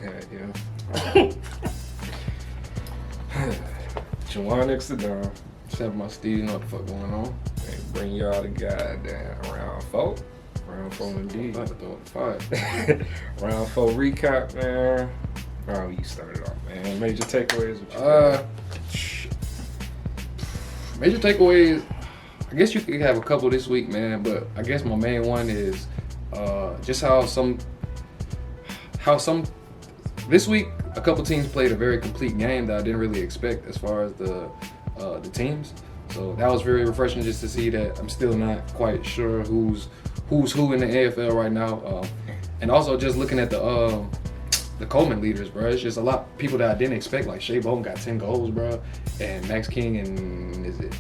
Yeah. Juwan STEEZ Except my Steve, you know what the fuck going on. Hey, bring y'all the goddamn round 4. Round 4 indeed. About to throw it 5. Round 4 recap, man. Oh, you started off, man. Major takeaways. What you Major takeaways. I guess you could have a couple this week, man. But I guess my main one is just how some this week a couple teams played a very complete game that I didn't really expect as far as the teams. So that was very refreshing just to see that. I'm still not quite sure who's who in the AFL right now, and also just looking at the Coleman leaders, bro. It's just a lot of people that I didn't expect. Like Shea Bolton got 10 goals, bro, and Max King and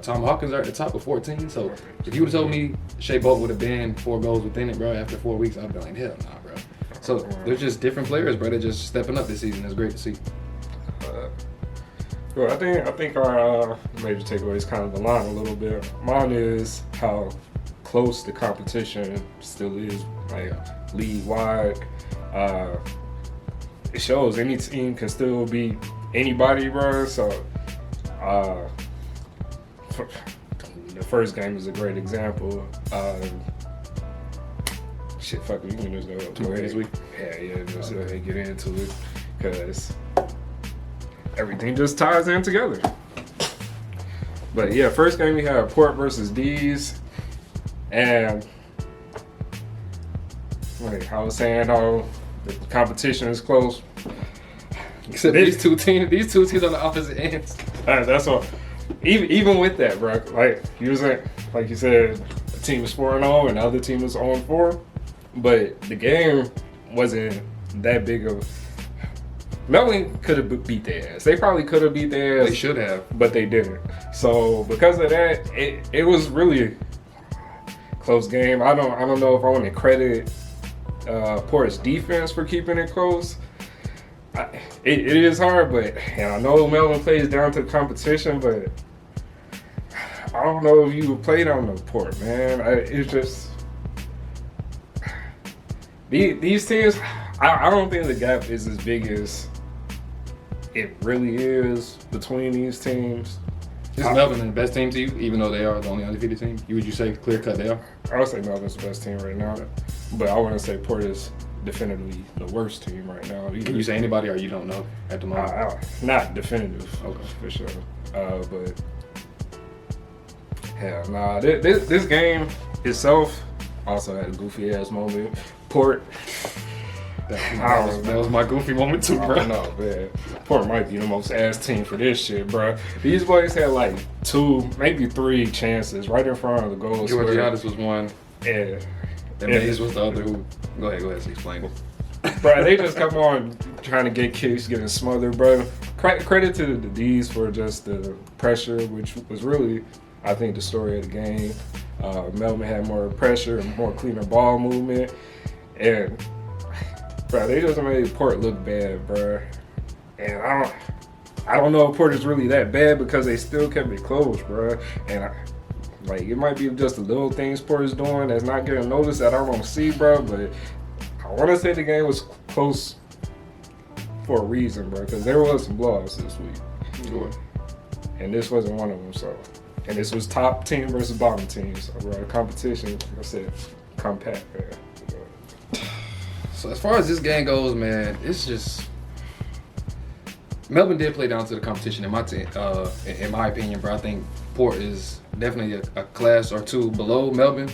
Tom Hawkins are at the top of 14. So if you would have told me Shea Bolton would have been 4 goals within it, bro, after 4 weeks, I'd be like, hell nah, bro. So they're just different players, bro. They're just stepping up this season. It's great to see. Well, I think our major takeaways kind of align a little bit. Mine is how close the competition still is, like league wide. It shows any team can still beat anybody, bro. So the first game is a great example. Shit, fuck it, we can just go this week. Yeah, just get into it because everything just ties in together. But yeah, first game we have Port versus STEEZ, and like I was saying, how the competition is close. Except these two teams on the opposite ends. That's what. Even with that, bro, like you said, the team was 4-0 and the other team was 0-4, but the game wasn't that big of. Melbourne could have beat their ass. They probably could have beat their ass. They should have, but they didn't. So because of that, it was really a close game. I don't know if I want to credit Port's defense for keeping it close. It is hard, but and I know Melbourne plays down to the competition, but I don't know if you played on the Port, man. It's just these teams. I don't think the gap is as big as it really is between these teams. Is Melbourne the best team to you, even though they are the only undefeated team? Would you say clear cut they are? I would say Melbourne's the best team right now, but I wouldn't say Port is definitively the worst team right now. Can you say anybody or you don't know at the moment? Not definitive, okay, for sure. But hell nah, this game itself also had a goofy ass moment. Port. That was my goofy moment too, bro. No, man. Port might be the most ass team for this shit, bro. These boys had like 2, maybe 3 chances right in front of the goal. Georgiades was one. Yeah. And Mays was the other who. Go ahead, explain it. Bro, they just come on trying to get kicks, getting smothered, bro. Credit to the D's for just the pressure, which was really, I think, the story of the game. Melbourne had more pressure and more cleaner ball movement. And bro, they just made Port look bad, bro. And I don't know if Port is really that bad because they still kept it close, bro. And it might be just the little things Port is doing that's not getting noticed that I don't see, bro. But I want to say the game was close for a reason, bro, because there was some blowouts this week. Sure. And this wasn't one of them, so. And this was top team versus bottom team, so, bro, the competition, like I said, compact, man. So as far as this game goes, man, it's just Melbourne did play down to the competition in my team. In my opinion, bro, I think Port is definitely a class or 2 below Melbourne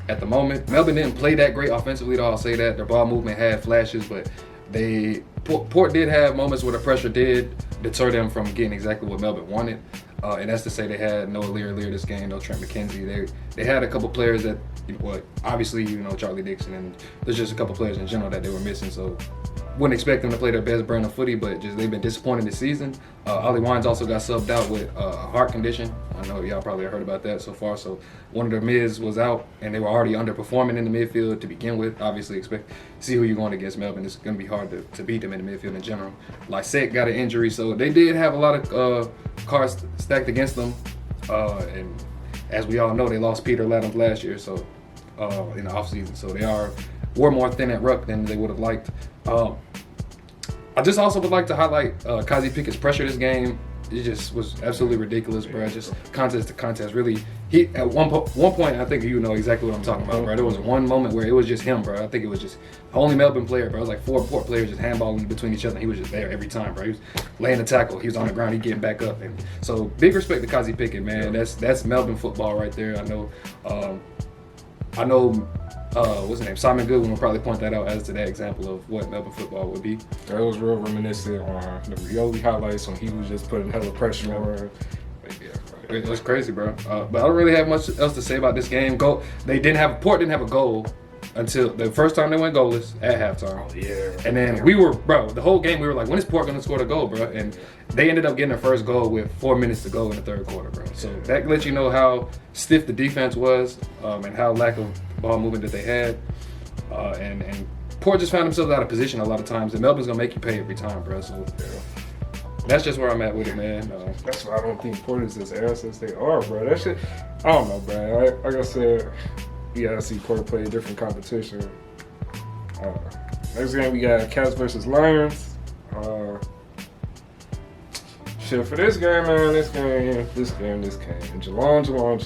at the moment. Melbourne didn't play that great offensively, though. I'll say that their ball movement had flashes, but Port did have moments where the pressure did deter them from getting exactly what Melbourne wanted. And that's to say they had no Lear this game, no Trent McKenzie. They had a couple players that, obviously, Charlie Dixon, and there's just a couple players in general that they were missing. So wouldn't expect them to play their best brand of footy, but just they've been disappointed this season. Ollie Wines also got subbed out with a heart condition. I know y'all probably heard about that so far. So one of their mids was out, and they were already underperforming in the midfield to begin with. Obviously, expect see who you're going against Melbourne. It's going to be hard to beat them in the midfield in general. Lysette got an injury, so they did have a lot of cards stacked against them. And as we all know, they lost Peter Latham last year, so in the offseason. So they were more thin at ruck than they would have liked. I just also would like to highlight Kazi Pickett's pressure this game. It just was absolutely ridiculous, bro. Just contest to contest. Really, he at one point, I think you know exactly what I'm talking about, bro. There was one moment where it was just him, bro. I think it was just only Melbourne player, bro. It was like 4 Port players just handballing between each other. And he was just there every time, bro. He was laying the tackle. He was on the ground. He getting back up. And so big respect to Kazi Pickett, man. That's Melbourne football right there. I know. What's his name? Simon Goodwin will probably point that out as to that example of what Melbourne football would be. That was real reminiscent on the Rioli highlights when he was just putting hella pressure on her. It was crazy, bro. But I don't really have much else to say about this game. Port didn't have a goal until the first time they went goalless at halftime. Oh yeah. And then the whole game we were like, when is Port gonna score the goal, bro? And they ended up getting their first goal with 4 minutes to go in the third quarter, bro. So that lets you know how stiff the defense was, and how lack of ball movement that they had. And Port just found themselves out of position a lot of times, and Melbourne's gonna make you pay every time, bro. So that's just where I'm at with it, man. That's why I don't think Port is as ass as they are, bro. That shit, I don't know, bro. Like I said, I see Port play a different competition. Next game we got Cats versus Lions. Shit, for this game, man, this game. Geelong, bro.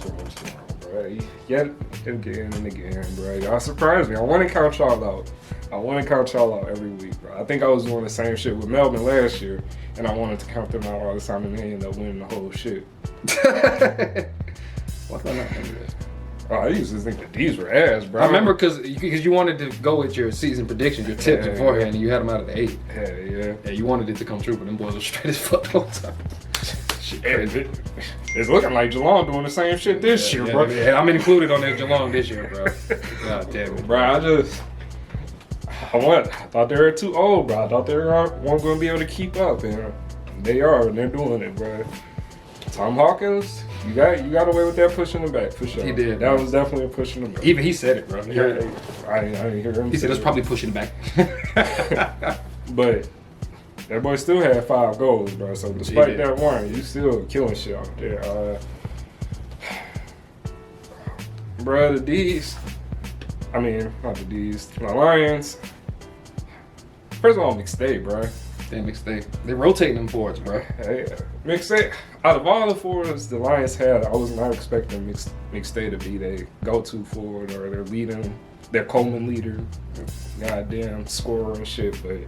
Yet again and again, bro. Y'all surprised me. I want to count y'all out every week, bro. I think I was doing the same shit with Melbourne last year, and I wanted to count them out all the time, and they ended up winning the whole shit. Why did I not think that? Oh, I used to think the D's were ass, bro. I remember because you wanted to go with your season predictions, your tips beforehand, and you had them out of the 8. Yeah, you wanted it to come true, but them boys were straight as fuck the whole time. It's looking like Geelong doing the same shit this year, bro. Yeah, I'm included on that Geelong this year, bro. God damn it, bro. I thought they were too old, bro. I thought they weren't going to be able to keep up, and they are, and they're doing it, bro. Tom Hawkins, you got away with that pushing him back for sure. He did. That was definitely a pushing him back. Even he said it, bro. Yeah, I didn't hear him. He said it was probably pushing back. But that boy still had 5 goals, bro. So despite that one, you still killing shit out there. Bro, the D's. I mean, not the D's. The Lions. First of all, McStay, bro. Damn McStay. They rotating them forwards, bro. Hey, McStay. Out of all the forwards the Lions had, I was not expecting McStay to be their go-to forward or their Coleman leader, goddamn scorer and shit. But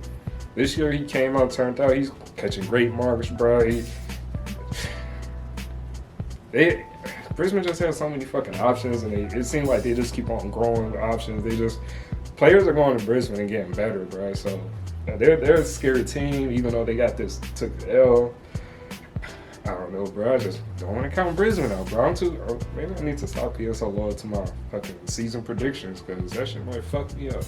this year he came out, turned out he's catching great marks, bro. Brisbane just has so many fucking options, and it seems like they just keep on growing the options. Players are going to Brisbane and getting better, bro. So they're a scary team, even though they took the L. I don't know, bro. I just don't want to count Brisbane out, bro. Maybe I need to stop being so loyal to my fucking season predictions, because that shit might fuck me up.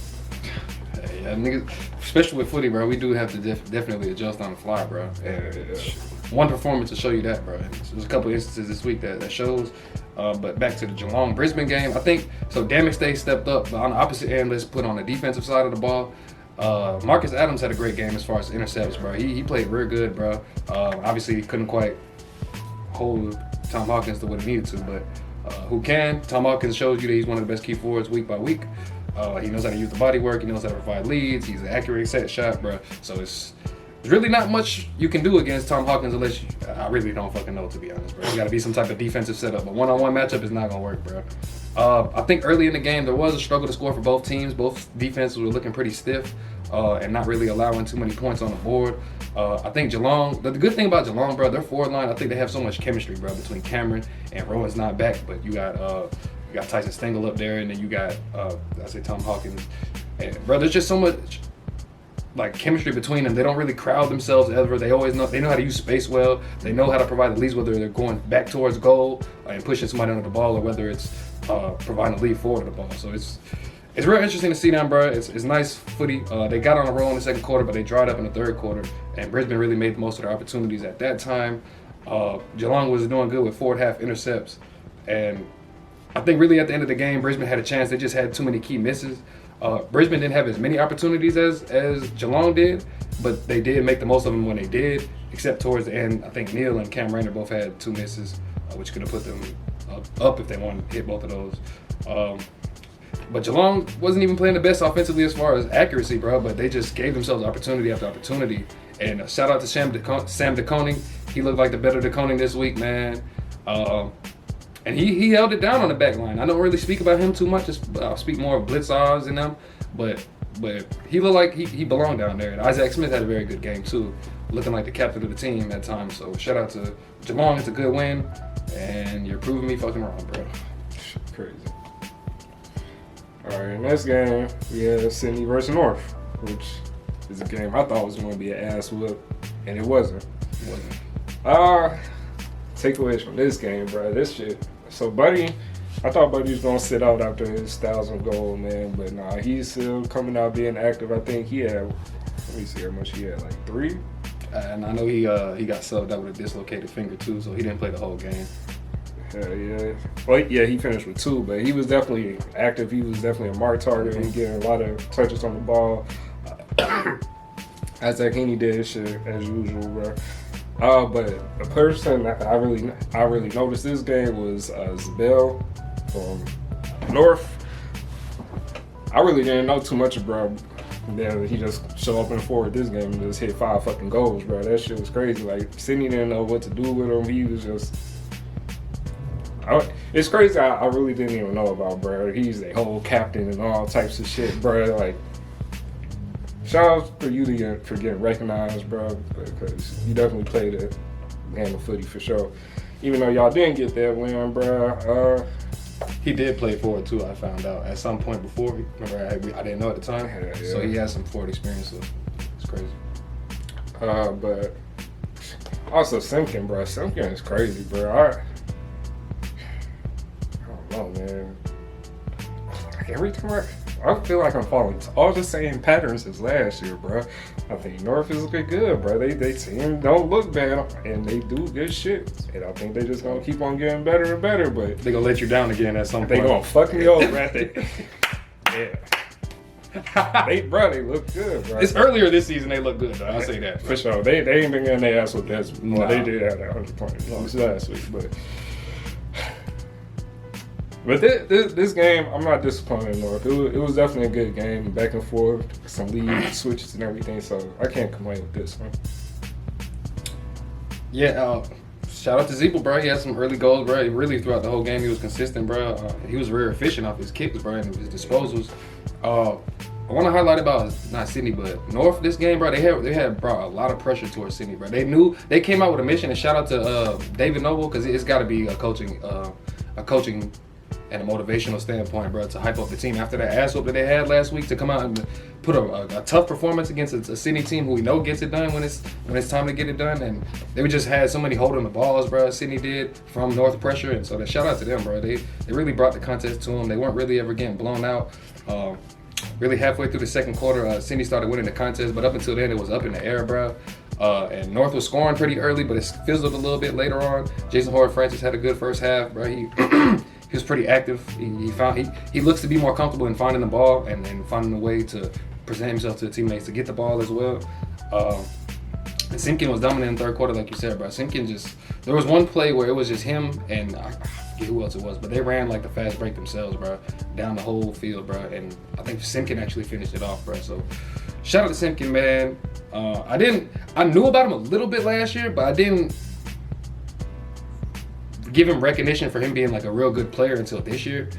Yeah, niggas, especially with footy, bro, we do have to definitely adjust on the fly, bro. One performance to show you that, bro. There's a couple instances this week that shows. But back to the Geelong Brisbane game, I think so. Dan McStay stepped up, but on the opposite end, let's put on the defensive side of the ball. Marcus Adams had a great game as far as intercepts, bro. He played real good, bro. Obviously, he couldn't quite hold Tom Hawkins to what he needed to, but who can? Tom Hawkins shows you that he's one of the best key forwards week by week. He knows how to use the body work. He knows how to provide leads. He's an accurate set shot, bro. So it's really not much you can do against Tom Hawkins unless I really don't fucking know, to be honest, bro. You got to be some type of defensive setup. But one-on-one matchup is not going to work, bro. I think early in the game there was a struggle to score for both teams. Both defenses were looking pretty stiff and not really allowing too many points on the board. I think Geelong, the good thing about Geelong, bro, their forward line, I think they have so much chemistry, bro, between Cameron and Rowan's not back, but you got Tyson Stengel up there, and then you got Tom Hawkins. And bro, there's just so much like chemistry between them. They don't really crowd themselves ever. They know how to use space well. They know how to provide the leads, whether they're going back towards goal and pushing somebody under the ball, or whether it's providing a lead forward of the ball. So it's real interesting to see them, bro. It's nice footy. They got on a roll in the second quarter, but they dried up in the third quarter, and Brisbane really made the most of their opportunities at that time. Geelong was doing good with forward half intercepts, and I think really at the end of the game, Brisbane had a chance. They just had too many key misses. Brisbane didn't have as many opportunities as Geelong did, but they did make the most of them when they did, except towards the end. I think Neil and Cam Rayner both had 2 misses, which could have put them up if they wanted to hit both of those. But Geelong wasn't even playing the best offensively as far as accuracy, bro. But they just gave themselves opportunity after opportunity. And shout out to Sam DeConing. He looked like the better DeConing this week, man. And he held it down on the back line. I don't really speak about him too much. I'll speak more of blitz odds and them. But he looked like he belonged down there. And Isaac Smith had a very good game too, looking like the captain of the team at times. So shout out to Geelong. It's a good win, and you're proving me fucking wrong, bro. Crazy. All right, next game we had Sydney versus North, which is a game I thought was going to be an ass whoop, and it wasn't. Takeaways from this game, bro. This shit. So Buddy, I thought Buddy was gonna sit out after his 1,000 goal, man, but nah, he's still coming out being active. I think he had, let me see how much he had, like 3. And I know he got subbed out with a dislocated finger too, so he didn't play the whole game. Hell yeah. Well, yeah, he finished with 2, but he was definitely active. He was definitely a mark target and getting a lot of touches on the ball. Isaac Heaney did his shit as usual, bro. But a person that I really noticed this game was Zabel from North. I really didn't know too much about him. He just show up in forward this game and just hit 5 fucking goals, bro. That shit was crazy. Like, Sydney didn't know what to do with him. He was just... it's crazy. I really didn't even know about, bro. He's a whole captain and all types of shit, bro. Like, shout out for you for getting recognized, bro, because you definitely played a game of footy for sure. Even though y'all didn't get that win, bro. He did play forward too, I found out at some point before. Remember, I didn't know at the time. Yeah. So he has some forward experience, so it's crazy. But also Simpkin, bro. Simpkin is crazy, bro. I don't know, man. Like, every time I feel like I'm following all the same patterns as last year, bro. I think North is looking good, bro. They team don't look bad, and they do good shit. And I think they just gonna keep on getting better and better. But they gonna let you down again at some point. They gonna fuck me over at the yeah. They look good, bro. It's earlier this season they look good, though. I'll say that for sure. They ain't been getting their ass with that. Well, they did have that 100 points last week, But this game, I'm not disappointed in North. It was definitely a good game, back and forth, some lead switches and everything, so I can't complain with this one. Yeah, shout out to Zeeble, bro. He had some early goals, bro. Really, throughout the whole game, he was consistent, bro. He was very efficient off his kicks, bro, and his disposals. I want to highlight about, not Sydney, but North this game, bro. They had brought a lot of pressure towards Sydney, bro. They came out with a mission, and shout out to David Noble, because it's got to be a coaching and a motivational standpoint, bro, to hype up the team after that ass whoop that they had last week, to come out and put a tough performance against a Sydney team who we know gets it done when it's time to get it done. And they just had so many holding the balls, bro. Sydney did from North pressure, and so shout out to them, bro. They really brought the contest to them. They weren't really ever getting blown out. Really halfway through the second quarter, Sydney started winning the contest, but up until then it was up in the air, bro. And North was scoring pretty early, but it fizzled a little bit later on. Jason Horford-Francis had a good first half, bro. He was pretty active. He looks to be more comfortable in finding the ball and finding a way to present himself to the teammates to get the ball as well. And Simpkin was dominant in the third quarter, like you said, bro. Simpkin there was one play where it was just him and I forget who else it was, but they ran like the fast break themselves, bro, down the whole field, bro. And I think Simpkin actually finished it off, bro. So shout out to Simpkin, man. I knew about him a little bit last year, but I didn't give him recognition for him being like a real good player until this year.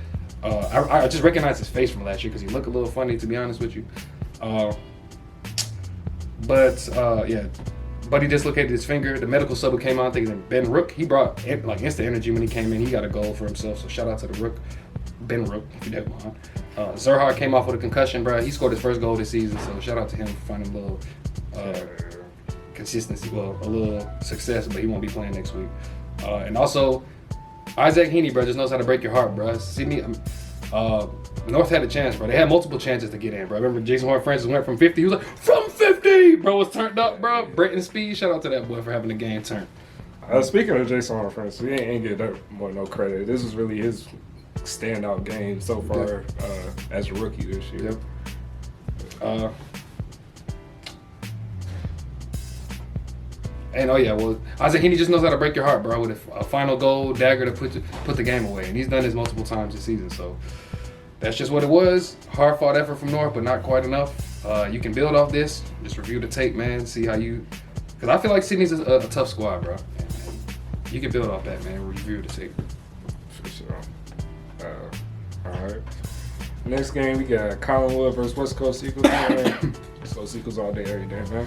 I just recognized his face from last year because he looked a little funny, to be honest with you. Yeah, Buddy dislocated his finger. The medical sub who came out, I think his name Ben Rook. He brought like instant energy when he came in. He got a goal for himself, so shout out to the Rook, Ben Rook, if you don't mind. Zerhard came off with a concussion, bro. He scored his first goal this season, so shout out to him for finding a little consistency, well, a little success, but he won't be playing next week. And also, Isaac Heaney, bro, just knows how to break your heart, bro. Sydney, North had a chance, bro. They had multiple chances to get in, bro. I remember Jason Horford-Francis went from 50. He was like, from 50! Bro was turned up, bro. Bretton Speed, shout out to that boy for having the game turned. Speaking of Jason Horford-Francis, we ain't get that more no credit. This is really his standout game so far as a rookie this year. Yep. And Isaac Heaney just knows how to break your heart, bro, with a final goal, dagger to put the game away. And he's done this multiple times this season. So that's just what it was. Hard fought effort from North, but not quite enough. You can build off this. Just review the tape, man. See how you. Because I feel like Sydney's a tough squad, bro. And you can build off that, man. Review the tape. For sure. All right. Next game, we got Collingwood versus West Coast Eagles. West Coast Eagles all day, every day, man.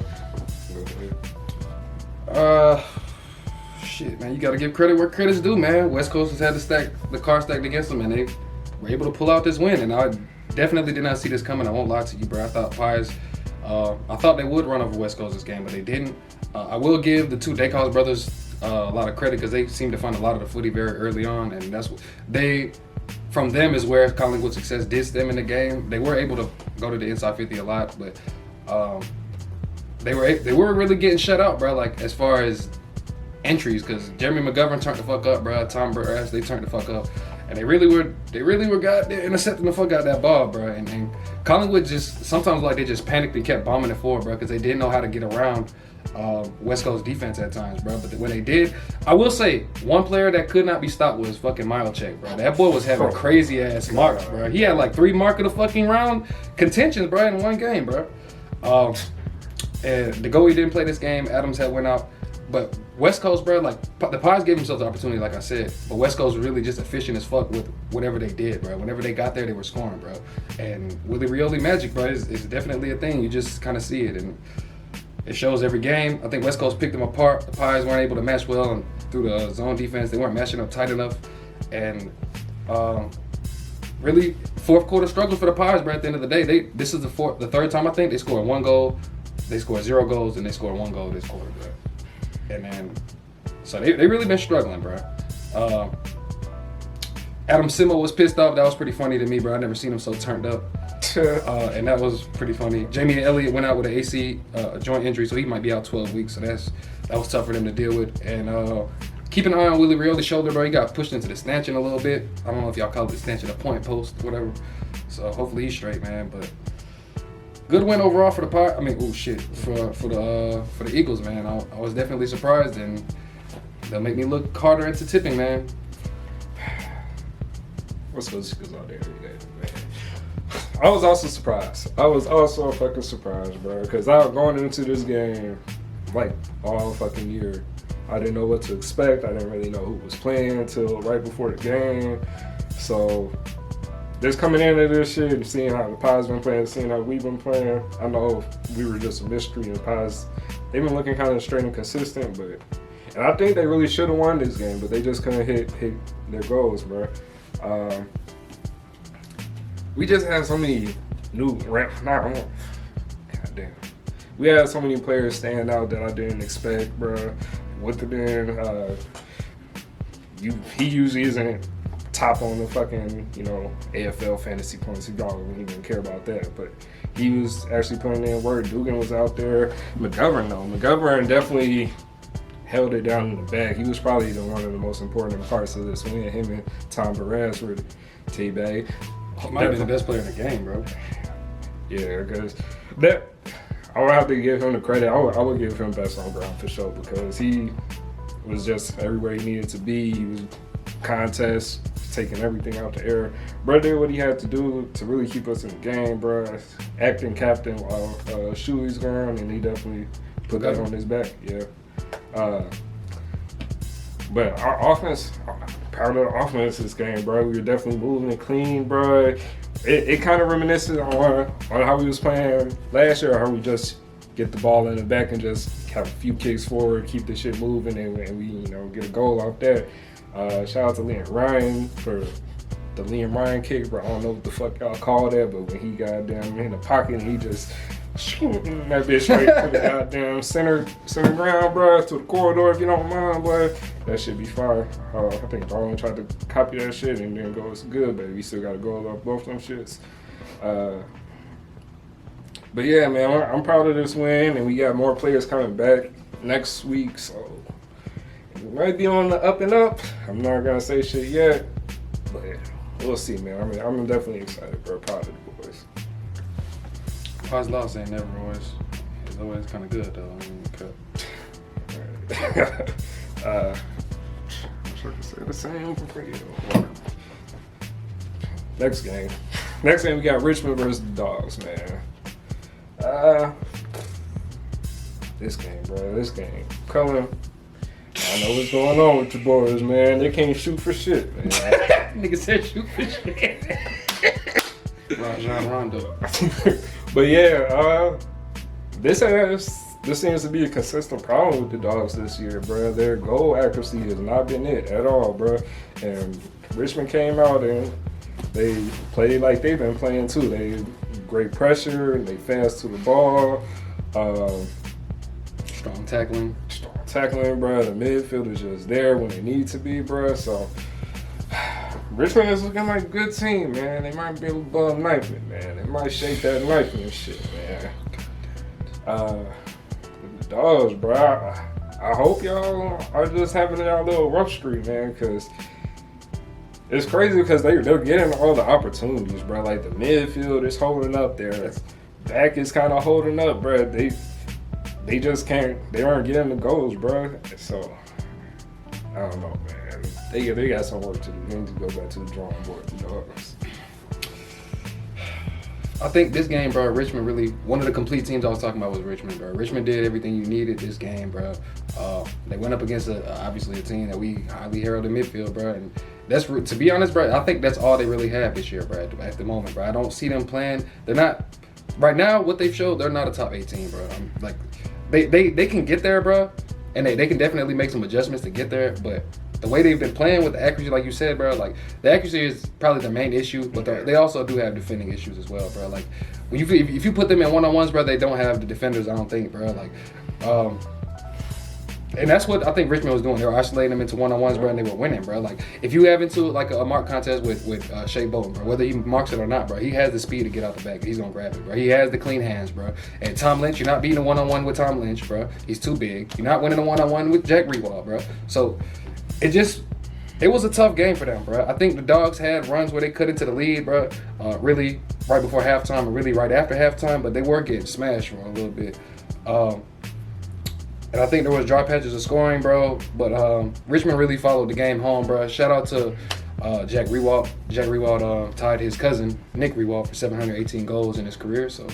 Shit, man. You got to give credit where credit's due, man. West Coast has had the card stacked against them, and they were able to pull out this win. And I definitely did not see this coming. I won't lie to you, bro. I thought Pies, I thought they would run over West Coast this game, but they didn't. I will give the two Dacos brothers a lot of credit because they seem to find a lot of the footy very early on, and that's what from them is where Collingwood success did them in the game. They were able to go to the inside 50 a lot, but they were really getting shut out, bro. Like as far as entries, because Jeremy McGovern turned the fuck up, bro. Tom Burrass, they turned the fuck up, and they really were goddamn intercepting the fuck out of that ball, bro. And Collingwood just sometimes like they just panicked and kept bombing it forward, bro, because they didn't know how to get around West Coast defense at times, bro. But when they did, I will say one player that could not be stopped was fucking Milecheck, bro. That boy was having crazy ass marks, bro. He had like 3 mark of the fucking round contentions, bro, in one game, bro. And the goalie didn't play this game. Adams had went out, but West Coast, bro, like the Pies gave themselves the opportunity, like I said, but West Coast was really just efficient as fuck with whatever they did, bro. Whenever they got there, they were scoring, bro. And Willie Rioli magic, bro, is definitely a thing. You just kind of see it, and it shows every game. I think West Coast picked them apart. The Pies weren't able to match well, and through the zone defense, they weren't matching up tight enough. And really, fourth quarter struggle for the Pies, bro. At the end of the day, this is the third time I think they scored 1 goal, they scored 0 goals, and they scored 1 goal this quarter, bro. And then, so they really been struggling, bro. Adam Simo was pissed off. That was pretty funny to me, bro. I never seen him so turned up. And that was pretty funny. Jamie Elliott went out with an AC joint injury, so he might be out 12 weeks. So that was tough for them to deal with. And keep an eye on Willie Rioli's shoulder, bro. He got pushed into the stanchion a little bit. I don't know if y'all call it the stanchion, a point post, whatever. So hopefully he's straight, man. But good win overall for the Pirates. I mean, for the Eagles, man. I was definitely surprised, and they'll make me look harder into tipping, man. What's those Eagles out there every day, man? I was also surprised. I was also fucking surprised, bro, because I was going into this game like all fucking year. I didn't know what to expect. I didn't really know who was playing until right before the game. So just coming into this shit and seeing how the Pies been playing, seeing how we've been playing, I know we were just a mystery, and Pies, they've been looking kind of straight and consistent, and I think they really should have won this game, but they just couldn't hit their goals, bro. We just had so many goddamn. We had so many players stand out that I didn't expect, bro. Witherden, he usually isn't top on the fucking, AFL fantasy points. Y'all don't even care about that, but he was actually putting in work. Dugan was out there. McGovern definitely held it down in the back. He was probably one of the most important parts of this win. Him and Tom Barras were T-Bag. He might have been the best player in the game, bro. Yeah, because I would have to give him the credit. I would give him best on ground for sure, because he was just everywhere he needed to be. He was contest, taking everything out the air. Bro did what he had to do to really keep us in the game, bro. Acting captain while Shuey's gone, and he definitely put that on his back. Yeah. But our offense, proud of the offense this game, bro. We were definitely moving and clean, bro. It kind of reminiscent on how we was playing last year, how we just get the ball in the back and just have a few kicks forward, keep the shit moving, and we get a goal off that. Shout out to Liam Ryan for the Liam Ryan kick, bro. I don't know what the fuck y'all call that, but when he got down in the pocket and he just shooting that bitch straight to the goddamn center ground, bro, to the corridor, if you don't mind, boy. That should be fire. I think Darwin tried to copy that shit and didn't go as good, but we still got to go off both them shits. But yeah, man, I'm proud of this win, and we got more players coming back next week, so we might be on the up and up. I'm not gonna say shit yet, but we'll see, man. I'm definitely excited, bro. Proud of the boys. Pies loss ain't never always. It's always kind of good though. I'm sure I can say the same for Freo. Next game. Next game we got Richmond versus the Dogs, man. This game, bro. This game. Cullen, I know what's going on with the boys, man. They can't shoot for shit, man. Nigga said shoot for shit. Rajon Rondo. But yeah, this seems to be a consistent problem with the Dogs this year, bro. Their goal accuracy has not been it at all, bro. And Richmond came out and they played like they've been playing too. They great pressure, they fast to the ball, Strong tackling, bro. The midfield is just there when they need to be, bro. So Richmond is looking like a good team, man. They might be above knifing, man. They might shake that knife and shit, man. The Dogs, bro. I hope y'all are just having y'all little rough streak, man, because it's crazy because they're getting all the opportunities, bro. Like the midfield is holding up, their back is kind of holding up, bro. They just can't. They aren't getting the goals, bro. So I don't know, man. They got some work to do. They need to go back to the drawing board, the Dogs. I think this game, bro, Richmond really, one of the complete teams I was talking about was Richmond, bro. Richmond did everything you needed this game, bro. They went up against, obviously, a team that we highly herald in midfield, bro. And that's, to be honest, bro, I think that's all they really have this year, bro, at the moment, bro. I don't see them playing. They're not, right now, what they've showed, they're not a top 18, bro. Like, they can get there, bro, and they can definitely make some adjustments to get there, but the way they've been playing with the accuracy, like you said, bro, like the accuracy is probably the main issue, but they also do have defending issues as well, bro. Like when if you put them in one-on-ones, bro, they don't have the defenders, I don't think, bro. Like, and that's what I think Richmond was doing. They were isolating them into one-on-ones, bro, and they were winning, bro. Like if you have into like a mark contest with Shea Bolton, bro, whether he marks it or not, bro, he has the speed to get out the back. He's gonna grab it, bro. He has the clean hands, bro. And Tom Lynch, you're not beating a one-on-one with Tom Lynch, bro. He's too big. You're not winning a one-on-one with Jack Rewald, bro. So it was a tough game for them, bro. I think the Dogs had runs where they cut into the lead, bro, really right before halftime and really right after halftime, but they were getting smashed for a little bit. And I think there was dry patches of scoring, bro, but Richmond really followed the game home, bro. Shout out to Jack Rewald. Jack Rewald tied his cousin, Nick Rewald, for 718 goals in his career. So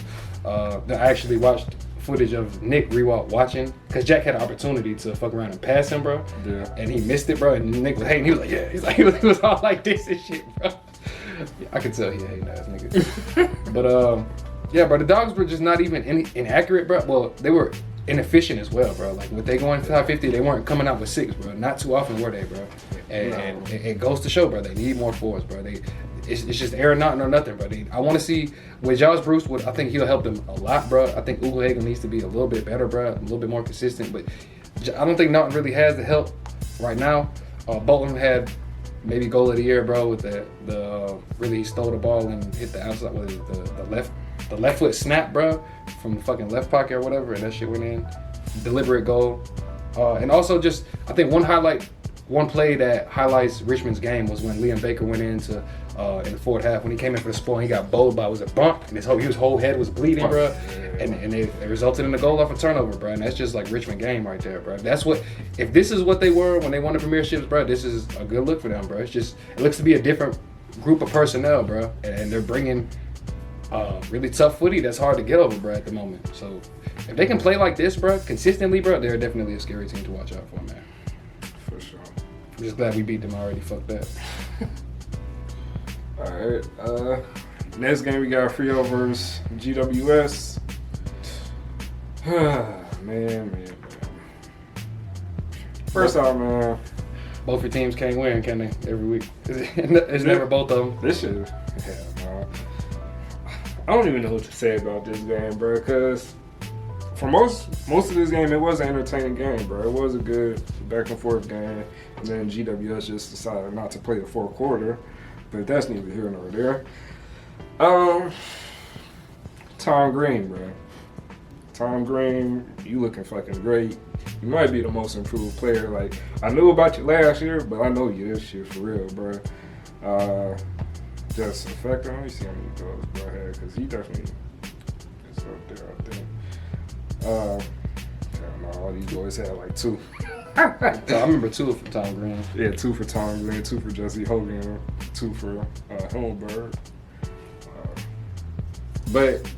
I actually watched footage of Nick Rewald watching, because Jack had an opportunity to fuck around and pass him, bro. Yeah. And he missed it, bro. And Nick was hating. He was like, yeah. He's like, he was all like this and shit, bro. I could tell he hating ass nigga. But yeah, bro, the Dogs were just not even inaccurate, bro. Well, they were inefficient as well, bro. Like, when they go into top 50, they weren't coming out with 6, bro. Not too often were they, bro. And it goes to show, bro, they need more forwards, bro. It's just Aaron Naughton or nothing, bro. I want to see with Josh Bruce. I think he'll help them a lot, bro. I think Uglehagel needs to be a little bit better, bro. A little bit more consistent. But I don't think Naughton really has the help right now. Bolton had maybe goal of the year, bro, with the really he stole the ball and hit the outside with the left foot snap, bro, from the fucking left pocket or whatever, and that shit went in. Deliberate goal. And also just, I think one play that highlights Richmond's game was when Liam Baker went into in the fourth half. When he came in for the spoil, he got bowled by, was a bump, and his whole head was bleeding, bro. And it resulted in a goal off a turnover, bro. And that's just like Richmond game right there, bro. If this is what they were when they won the premierships, bro, this is a good look for them, bro. It looks to be a different group of personnel, bro. And they're bringing really tough footy that's hard to get over, bro, at the moment. So if they can play like this, bro, consistently, bro, they're definitely a scary team to watch out for, man. For sure. I'm just glad we beat them already. Fuck that. All right. Next game we got Freo versus GWS. man. First off, man. Both your teams can't win, can they? Every week. It's never both of them. This shit. Man. I don't even know what to say about this game, bro, because for most of this game, it was an entertaining game, bro. It was a good back and forth game. And then GWS just decided not to play the fourth quarter. But that's neither here nor there. Tom Green, bro. Tom Green, you looking fucking great. You might be the most improved player. Like, I knew about you last year, but I know you this year for real, bro. Just effective. Let me see how many goals bro had, because he definitely is up there, I think. I don't know, all these boys had like 2. I remember 2 from Tom Green. Yeah, 2 for Tom Green, 2 for Jesse Hogan, 2 for Hillenberg. But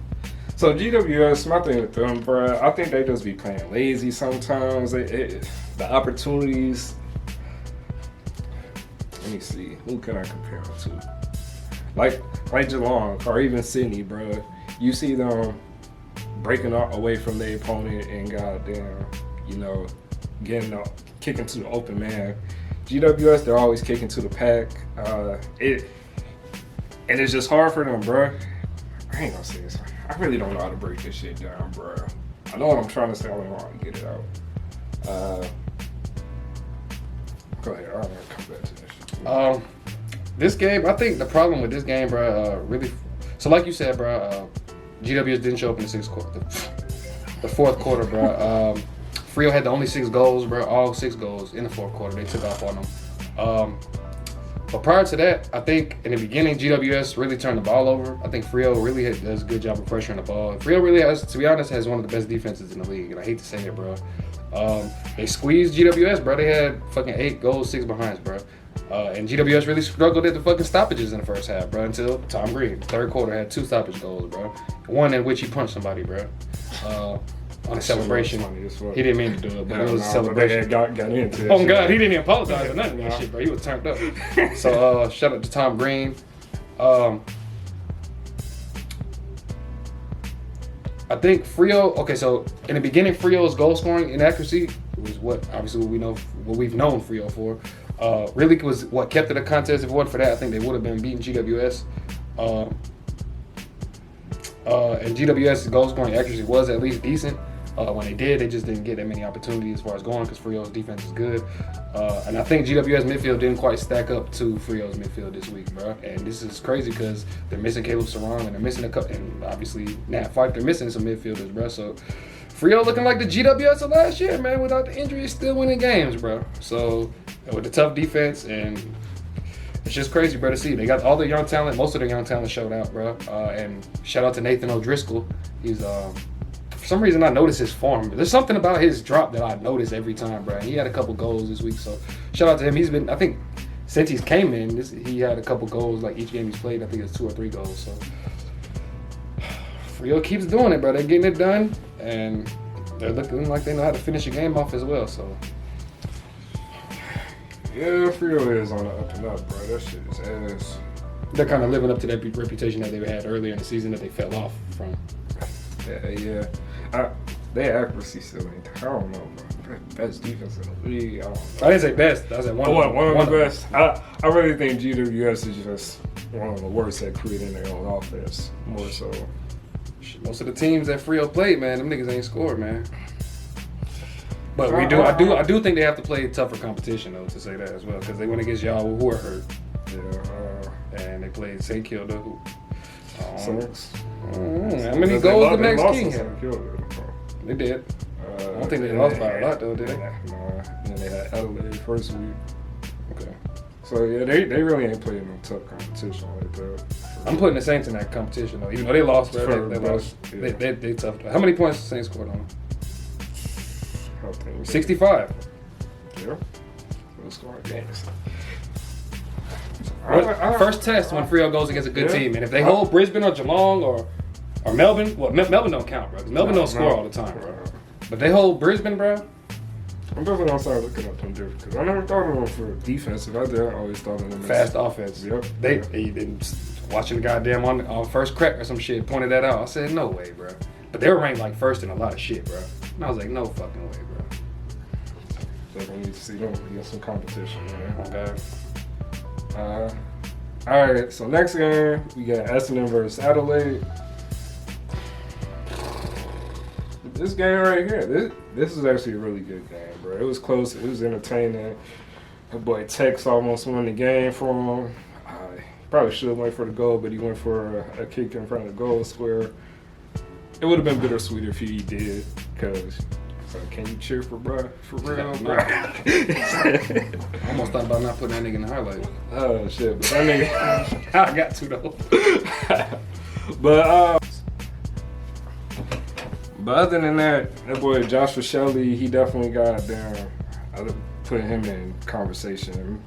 so GWS, my thing with them, bro, I think they just be playing lazy sometimes. The opportunities. Let me see. Who can I compare them to? Like Geelong or even Sydney, bro. You see them breaking away from their opponent and goddamn, you know, kicking to the open man. GWS, they're always kicking to the pack. And it's just hard for them, bro. I ain't gonna say this. I really don't know how to break this shit down, bro. I know what I'm trying to say. I don't know how to get it out. Go ahead. I'm gonna come back to this shit. This game, I think the problem with this game, bro, really. So like you said, bro, GWS didn't show up in the fourth quarter, bro. Freo had the only 6 goals, bro. All 6 goals in the fourth quarter. They took off on them. But prior to that, I think in the beginning, GWS really turned the ball over. I think Freo really does a good job of pressuring the ball. Freo really has, to be honest, has one of the best defenses in the league. And I hate to say it, bro. They squeezed GWS, bro. They had fucking 8 goals, 6 behinds, bro. And GWS really struggled at the fucking stoppages in the first half, bro, until Tom Green. Third quarter had 2 stoppage goals, bro. One in which he punched somebody, bro. On a celebration. He didn't mean to do it, but it was a celebration. Got into it. Oh, God, he didn't even apologize or nothing. That shit, bro. He was turned up. So, shout out to Tom Green. I think Freo, okay, so in the beginning, Freo's goal scoring inaccuracy was what we've known Freo for. Really was what kept it a contest. If it wasn't for that, I think they would have been beating GWS. And GWS's goal scoring accuracy was at least decent. When they did, they just didn't get that many opportunities as far as going because Freo's defense is good. And I think GWS midfield didn't quite stack up to Freo's midfield this week, bro. And this is crazy because they're missing Caleb Sarong and they're missing a couple, and obviously Nat Fife, they're missing some midfielders, bro. So Freo looking like the GWS of last year, man. Without the injuries, still winning games, bro. So with the tough defense, and it's just crazy, bro, to see. They got all the young talent. Most of the young talent showed out, bro. And shout out to Nathan O'Driscoll. He's for some reason I notice his form. There's something about his drop that I notice every time, bro. He had a couple goals this week, so shout out to him. He's been, I think, since he's came in, he had a couple goals like each game he's played. I think it's 2 or 3 goals. So Freo keeps doing it, bro. They're getting it done, and they're looking like they know how to finish a game off as well. So. Yeah, Freo is on the up and up, bro. That shit is ass. They're kind of living up to that reputation that they had earlier in the season that they fell off from. Yeah. Their accuracy still ain't. I don't know, bro. Best defense in the league. I don't know. I didn't say best. I said one of the best. I really think GWS is just one of the worst at creating their own offense. More so. Most of the teams that Freo played, man, them niggas ain't scored, man. But I do think they have to play tougher competition though to say that as well because they went against y'all who are hurt. Yeah. And they played St. Kilda who. How many goals did Max King have? They did. I don't think they lost by a lot though, did they? No. And they had Adelaide first week. Okay. So yeah, they really ain't playing no tough competition like that. I'm putting the Saints in that competition though. Even though they lost, bro, they lost. Yeah. They tough. How many points the Saints scored on them? 65. Yeah. Let's go games. First test when Freo goes against a good team, and if they hold Brisbane or Geelong or Melbourne, well, Melbourne don't count, bro. Because Melbourne don't score all the time, bro. But they hold Brisbane, bro. I'm definitely gonna start looking up them different because I never thought of them for defensive. I always thought of them fast offense. Yep. They been watching the goddamn on first crack or some shit pointed that out. I said no way, bro. But they were ranked like first in a lot of shit, bro. And I was like, no fucking way, bro. Definitely need to see them get some competition, man. Okay. All right. So next game we got Essendon versus Adelaide. This game right here, this is actually a really good game, bro. It was close. It was entertaining. My boy Tex almost won the game for him. Probably should have went for the goal, but he went for a kick in front of the goal square. It would have been bittersweet if he did, because can you cheer for bro? For real, bro? I almost thought about not putting that nigga in the highlight. Oh shit, but that nigga, I got to though. But other than that boy Joshua Shelley, he definitely got down. I put him in conversation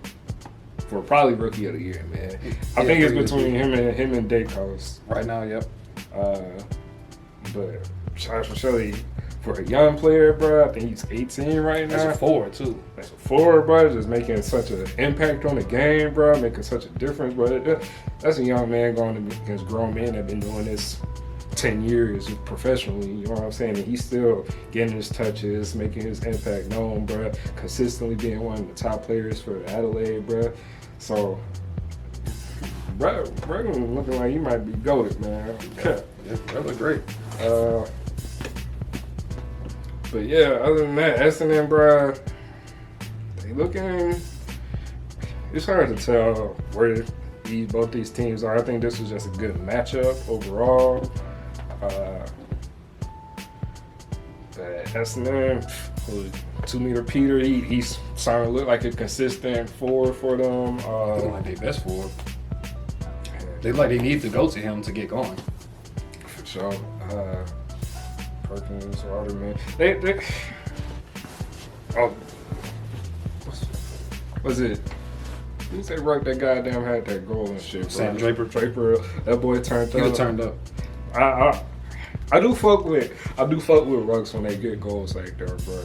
for probably rookie of the year, man. I think it's between him and Dacos right now. Yep. But Josh Shelley, for a young player, bro, I think he's 18 right now. That's a forward too. That's a forward, bro, just making such an impact on the game, bro, making such a difference, bro. That's a young man going against grown men that have been doing this 10 years professionally, you know what I'm saying? And he's still getting his touches, making his impact known, bro, consistently being one of the top players for Adelaide, bro. So, bro looking like he might be goated, man. Yeah, that looked great. But yeah, other than that, Essendon, bro, they looking. It's hard to tell where both these teams are. I think this was just a good matchup overall. But Essendon, 2-meter Peter, he's starting to look like a consistent forward for them. Looking like they best forward. They need to go to him to get going. For sure. Perkins, Waterman. They was it? Who say Ruck that goddamn had that goal and shit? Bro? Sam Draper. That boy turned up. He was turned up. I do fuck with Rucks when they get goals like that, bro.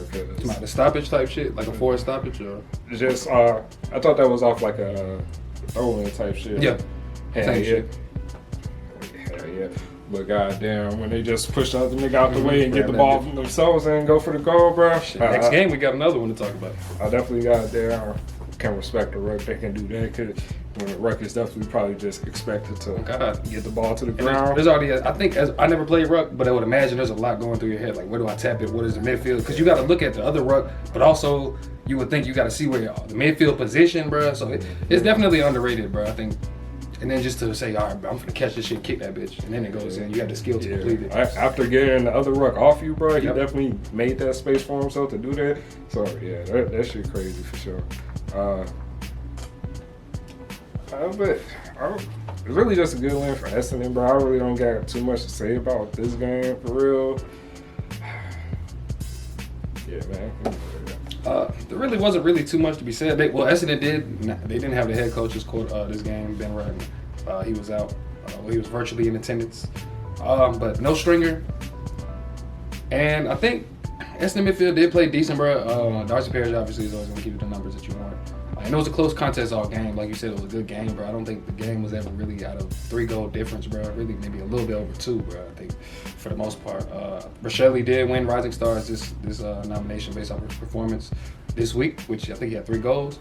The stoppage type shit, like a forward stoppage, or just I thought that was off like a throw-in type shit. Yeah, same shit. Hell yeah. But goddamn, when they just push the other nigga out the way and get the ball from themselves and go for the goal, bro. Next game we got another one to talk about. I definitely can respect the Ruck. They can do that because when the Ruck is definitely probably just expected to get the ball to the ground. There's already, I think, I never played Ruck, but I would imagine there's a lot going through your head. Like, where do I tap it? What is the midfield? Because you got to look at the other Ruck, but also you would think you got to see where the midfield position, bro. So it's definitely underrated, bro. I think. And then just to say, all right, bro, I'm gonna catch this shit, kick that bitch, and then it goes in. You got the skill to complete it. After getting the other Ruck off you, bro, he definitely made that space for himself to do that. So yeah, that shit crazy for sure. But it's really just a good win for Essendon, bro. I really don't got too much to say about this game for real. Yeah, man. There really wasn't really too much to be said. Essendon they didn't have the head coach's court this game, Ben Rutten. He was out. He was virtually in attendance. But no Stringer. And I think Essendon midfield did play decent, bro. Darcy Parish obviously is always going to give you the numbers that you want. And it was a close contest all game. Like you said, it was a good game, bro. I don't think the game was ever really out of 3-goal difference, bro. Really, maybe a little bit over 2, bro, I think, for the most part. Rasheli did win Rising Stars this nomination based off his performance this week, which I think he had 3 goals.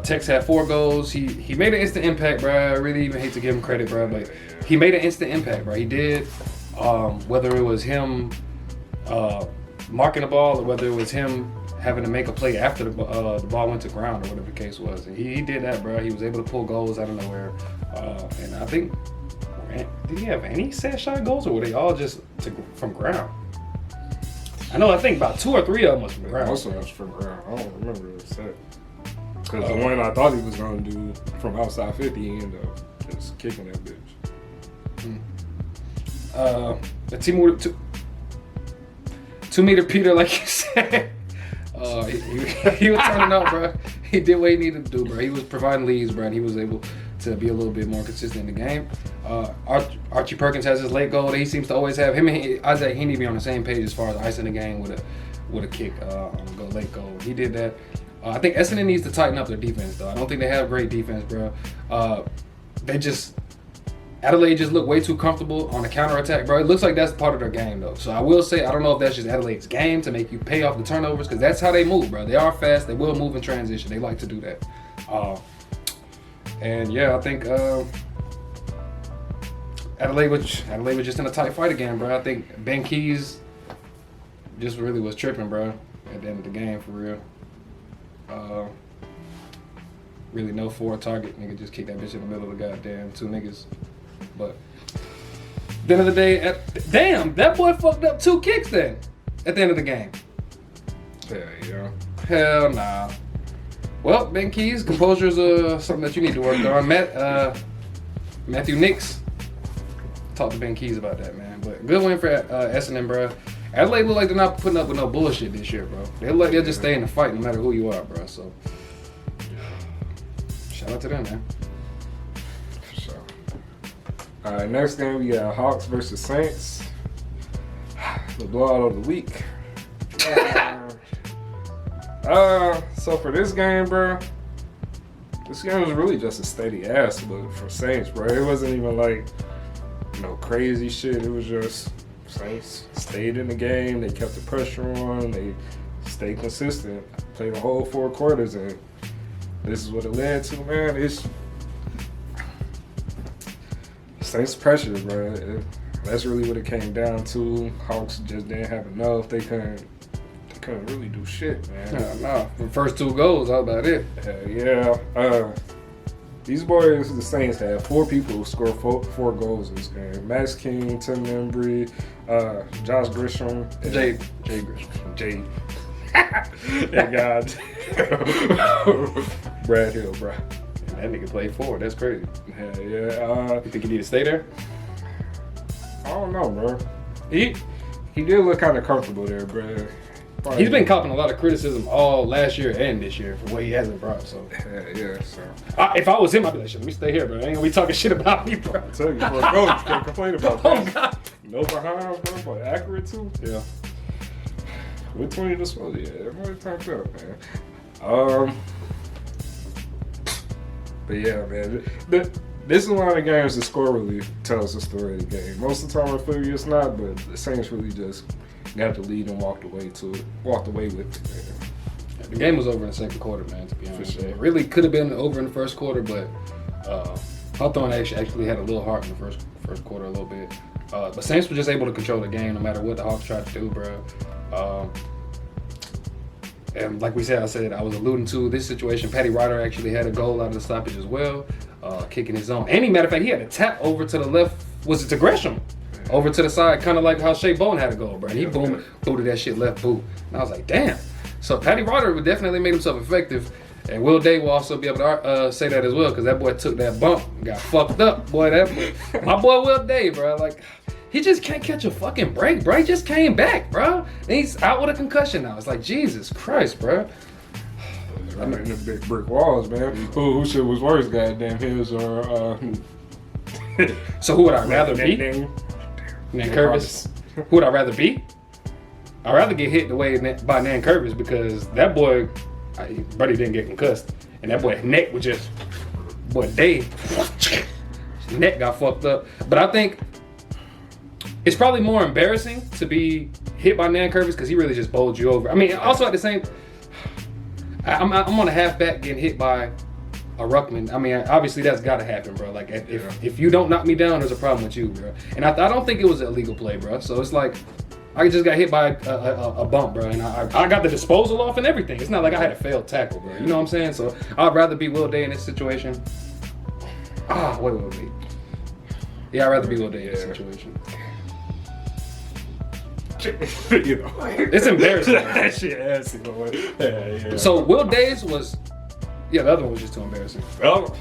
Tex had 4 goals. He made an instant impact, bro. I really even hate to give him credit, bro, but he made an instant impact, bro. He did. Whether it was him marking the ball or whether it was him having to make a play after the ball went to ground or whatever the case was. And he did that, bro. He was able to pull goals out of nowhere. And I think, did he have any set shot goals or were they all just from ground? I think about 2 or 3 of them was from ground. Most of them was from ground. I don't remember the set. Because the one I thought he was going to do from outside 50, he ended up just kicking that bitch. The team with 2-meter Peter, like you said. He was turning up, bro. He did what he needed to do, bro. He was providing leads, bro, and he was able to be a little bit more consistent in the game. Archie Perkins has his late goal that he seems to always have. Him and Isaac, he need to be on the same page as far as icing the game with a kick on a late goal. He did that. I think Essendon needs to tighten up their defense, though. I don't think they have great defense, bro. Adelaide just looked way too comfortable on the counterattack, bro. It looks like that's part of their game, though. So I will say, I don't know if that's just Adelaide's game to make you pay off the turnovers, because that's how they move, bro. They are fast. They will move in transition. They like to do that. And yeah, I think Adelaide was just in a tight fight again, bro. I think Ben Keys just really was tripping, bro, at the end of the game, for real. Really no forward target. Nigga just kicked that bitch in the middle of the goddamn 2 niggas. But at the end of the day, damn, that boy fucked up 2 kicks then at the end of the game. Hell nah. Well, Ben Keys, composure is something that you need to work on. Matthew Nix, talk to Ben Keys about that, man. But good win for Essendon, bro. Adelaide look like they're not putting up with no bullshit this year, bro. They look like they'll just stay in the fight no matter who you are, bro. So shout out to them, man. For sure. All right, next game we got Hawks versus Saints. The blowout of the week. So for this game, bro, this game was really just a steady ass look for Saints, bro. It wasn't even like crazy shit. It was just Saints stayed in the game. They kept the pressure on. They stayed consistent. Played the whole 4 quarters, and this is what it led to, man. It's Saints pressure, bro. That's really what it came down to. Hawks just didn't have enough. They couldn't really do shit, man. No. The first 2 goals, that was about it. Yeah. These boys, the Saints, had 4 people who scored 4 goals in this game. Max King, Tim Embry, Josh Grisham, Jay Grisham. Jay. And God. Brad Hill, bro. That nigga played forward. That's crazy. Yeah. You think he need to stay there? I don't know, bro. He did look kind of comfortable there, bro. Probably. He's been copping a lot of criticism all last year and this year for what he hasn't brought. So yeah. So if I was him, I'd be like, shit, let me stay here, bro. Ain't gonna be talking shit about me, bro. I tell you, for a goal, you can't complain about that. Oh God. No behind, bro, but accurate too. Yeah. With 20 to swell, yeah, it might turned up, man. But yeah, man. This is one of the games the score really tells the story of the game. Most of the time in football, it's not, but the Saints really just got the lead and walked away with it, man. Yeah, the game was over in the second quarter, man, to be honest. For sure. It really could have been over in the first quarter, but Hawthorne actually had a little heart in the first quarter a little bit. But Saints were just able to control the game no matter what the Hawks tried to do, bro. And like I was alluding to this situation. Patty Ryder actually had a goal out of the stoppage as well, kicking his own. And matter of fact, he had a tap over to the left. Was it to Gresham? Over to the side, kind of like how Shea Bowen had a goal, bro. And he booted that shit left boot. And I was like, damn. So Patty Ryder would definitely made himself effective. And Will Day will also be able to say that as well, because that boy took that bump and got fucked up. Boy, my boy Will Day, bro. Like, he just can't catch a fucking break, bro. He just came back, bro. And he's out with a concussion now. It's like, Jesus Christ, bro. I mean, the big brick walls, man. Who shit was worse, goddamn, his or So who would I rather be? Nan Curvis. Who would I rather be? I'd rather get hit the way by Nan Curvis, because that boy, buddy didn't get concussed, and that boy's neck was just, Dave, his neck got fucked up. But I think it's probably more embarrassing to be hit by Nan Curvis, because he really just bowled you over. I mean, also at the same, I'm on a halfback getting hit by a ruckman. I mean, obviously that's got to happen, bro. Like, if you don't knock me down, there's a problem with you, bro. And I don't think it was an illegal play, bro. So it's like, I just got hit by a bump, bro, and I got the disposal off and everything. It's not like I had a failed tackle, bro. You know what I'm saying? So I'd rather be Will Day in this situation. What would it be? Yeah, I'd rather be Will Day in this situation. You know, it's embarrassing. That shit assy, boy. Yeah. So Will Days was, the other one was just too embarrassing. Well,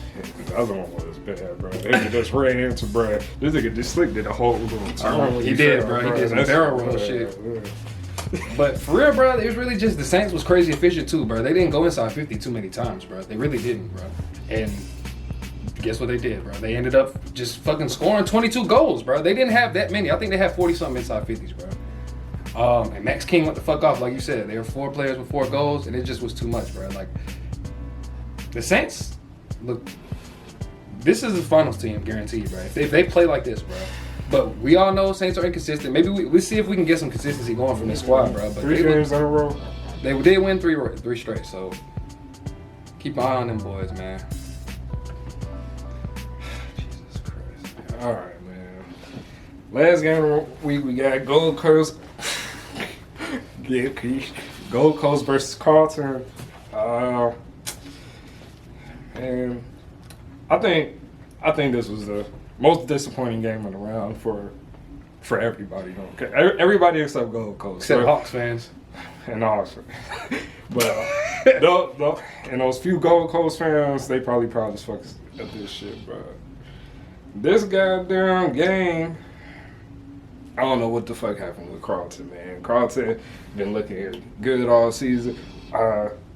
the other one was bad, bro. They just ran into Brad. This nigga just slick did a whole little turn. He did, bro. He did some barrel roll shit. But for real, bro, it was really just the Saints was crazy efficient too, bro. They didn't go inside 50 too many times, bro. They really didn't, bro. And guess what they did, bro? They ended up just fucking scoring 22 goals, bro. They didn't have that many. I think they had 40-something inside 50s, bro. And Max King went the fuck off, like you said. There were 4 players with 4 goals, and it just was too much, bro. Like, the Saints, look, this is the finals team, guaranteed, bro. If they play like this, bro. But we all know Saints are inconsistent. Maybe we see if we can get some consistency going from this squad, bro. But 3 games in a row. They did win 3 straight, so keep an eye on them boys, man. Jesus Christ, man. All right, man. Last game of the week, we got Gold Coast. Gold Coast versus Carlton. And I think this was the most disappointing game of the round for everybody. Okay, everybody except Gold Coast, except Hawks fans and Hawks. But and those few Gold Coast fans, they probably proud as fuck at this shit, bro. This goddamn game, I don't know what the fuck happened with Carlton, man. Carlton been looking good all season.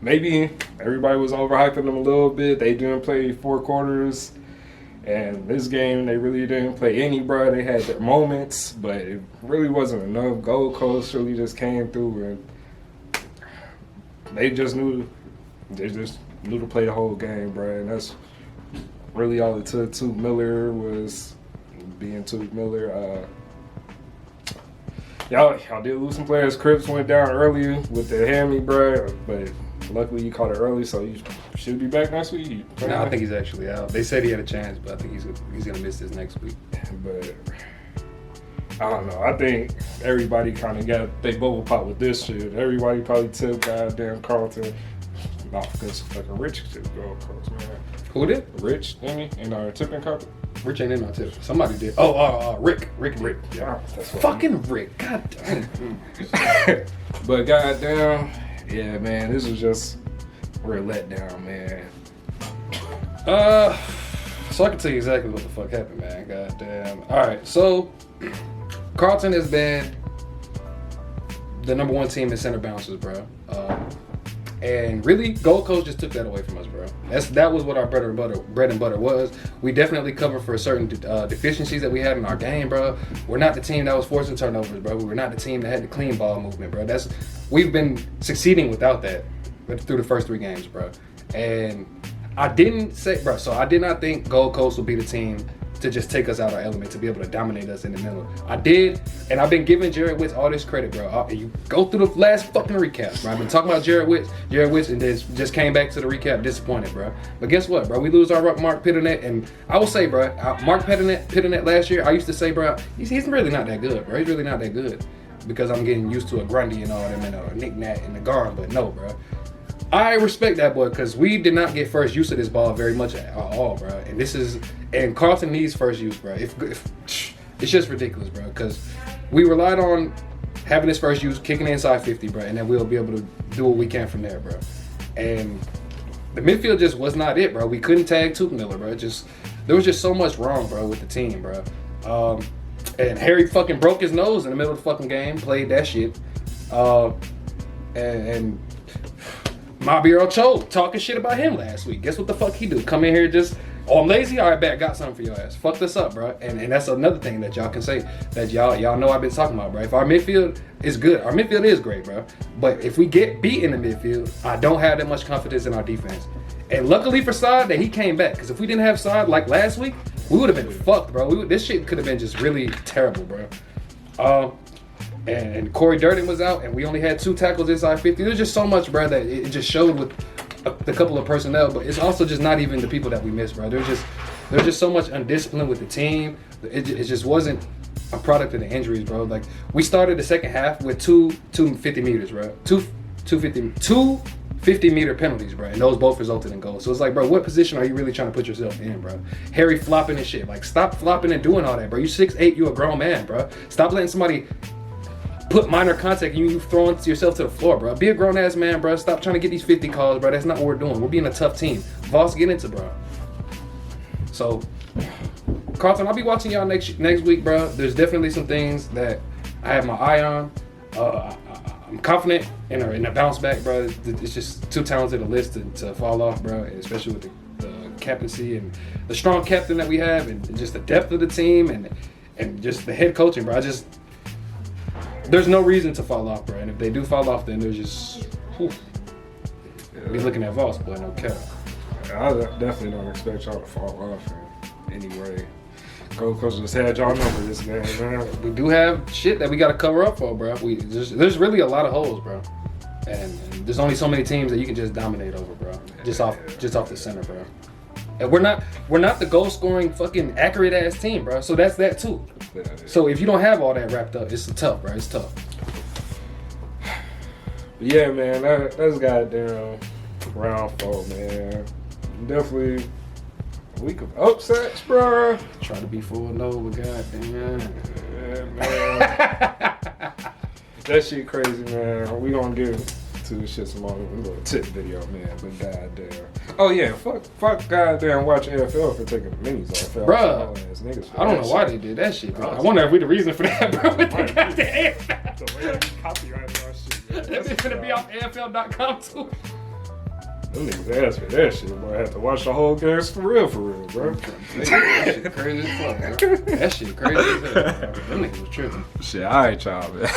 Maybe everybody was overhyping them a little bit. They didn't play 4 quarters, And this game, they really didn't play any, bro. They had their moments, but it really wasn't enough. Gold Coast really just came through, and they just knew to play the whole game, bro. And that's really all it took. Toot Miller was being Toot Miller. Y'all did lose some players. Cripps went down early with the hammy, bro, but luckily you caught it early, so you should be back next week. No, I think he's actually out. They said he had a chance, but I think he's gonna miss this next week. But I don't know. I think everybody kind of got they bubble pop with this shit. Everybody probably took goddamn Carlton. No, because fucking Rich took Gold Coast, man. Who did? Rich, didn't he? In our tipping cup. Rich ain't in my tip. Somebody did. Oh, Rick. Yeah, that's what Fucking Rick. God damn. But goddamn, yeah, man, this was just real letdown, man. So I can tell you exactly what the fuck happened, man. Goddamn. All right, so Carlton has been the number one team in center bounces, bro. And really, Gold Coast just took that away from us, bro. That was what our bread and butter was. We definitely covered for certain deficiencies that we had in our game, bro. We're not the team that was forcing turnovers, bro. We were not the team that had the clean ball movement, bro. We've been succeeding without that through the first 3 games, bro. And I did not think Gold Coast would be the team to just take us out our element, to be able to dominate us in the middle. I did, and I've been giving Jared Witz all this credit, bro. You go through the last fucking recaps, bro. I've been talking about Jared Witz, and just came back to the recap disappointed, bro. But guess what, bro? We lose our Mark Pitternet, and I will say, bro, Mark Pitternet last year, I used to say, bro, he's really not that good, bro. He's really not that good because I'm getting used to a Grundy and all them and a Nick Nat and the Garn, but no, bro. I respect that boy because we did not get first use of this ball very much at all, bro. And Carlton needs first use, bro. If it's just ridiculous, bro, because we relied on having this first use, kicking inside 50, bro, and then we'll be able to do what we can from there, bro. And the midfield just was not it, bro. We couldn't tag Toot Miller, bro. There was just so much wrong, bro, with the team, bro. And Harry fucking broke his nose in the middle of the fucking game, played that shit. And Mabior Cho talking shit about him last week. Guess what the fuck he do? Come in here just, oh, I'm lazy? All right, bet, got something for your ass. Fuck this up, bro. And that's another thing that y'all can say that y'all know I've been talking about, bro. If our midfield is good, our midfield is great, bro. But if we get beat in the midfield, I don't have that much confidence in our defense. And luckily for Saad that he came back, because if we didn't have Saad like last week, we would have been fucked, bro. This shit could have been just really terrible, bro. And Corey Durden was out, and we only had 2 tackles inside 50. There's just so much, bro, that it just showed with the couple of personnel. But it's also just not even the people that we missed, bro. There's just so much undiscipline with the team. It just wasn't a product of the injuries, bro. Like, we started the second half with two 50 meters, bro. Two 50-meter penalties, bro, and those both resulted in goals. So it's like, bro, what position are you really trying to put yourself in, bro? Harry flopping and shit. Like, stop flopping and doing all that, bro. You 6'8", you a grown man, bro. Stop letting somebody put minor contact and you throwing yourself to the floor, bro. Be a grown-ass man, bro. Stop trying to get these 50 calls, bro. That's not what we're doing. We're being a tough team. Voss, get into, bro. So, Carlton, I'll be watching y'all next week, bro. There's definitely some things that I have my eye on. I'm confident in a bounce back, bro. It's just too talented a list to fall off, bro, especially with the captaincy and the strong captain that we have and just the depth of the team and just the head coaching, bro. There's no reason to fall off, bro. And if they do fall off, then there's just, be looking at Voss, boy, no cap. I definitely don't expect y'all to fall off in any way. Gold Coast just had y'all number this game, man. We do have shit that we got to cover up for, bro. There's really a lot of holes, bro. And there's only so many teams that you can just dominate over, bro. Just off the center, bro. And we're not the goal scoring fucking accurate ass team, bro. So that's that too. So if you don't have all that wrapped up, it's tough, bro. It's tough. Yeah, man. That's goddamn round 4, man. Definitely a week of upsets, bro. Try to be 4-0, but goddamn. Yeah, man. That shit crazy, man. We gonna get to this shit some more. We gonna tip video, man. But goddamn. Oh yeah, fuck goddamn watch AFL for taking the minis off. Bruh, I don't know why they did that shit, bro. I wonder if we the reason for that, bro. With the goddamn AFL. The way they copyrighted our shit, man. It's gonna be off AFL.com too. Them niggas asked for that shit, boy. I had to watch the whole game for real, bro. That shit crazy as fuck, bro. That shit crazy as hell, bro. Them niggas was tripping. Shit, all right, y'all, man.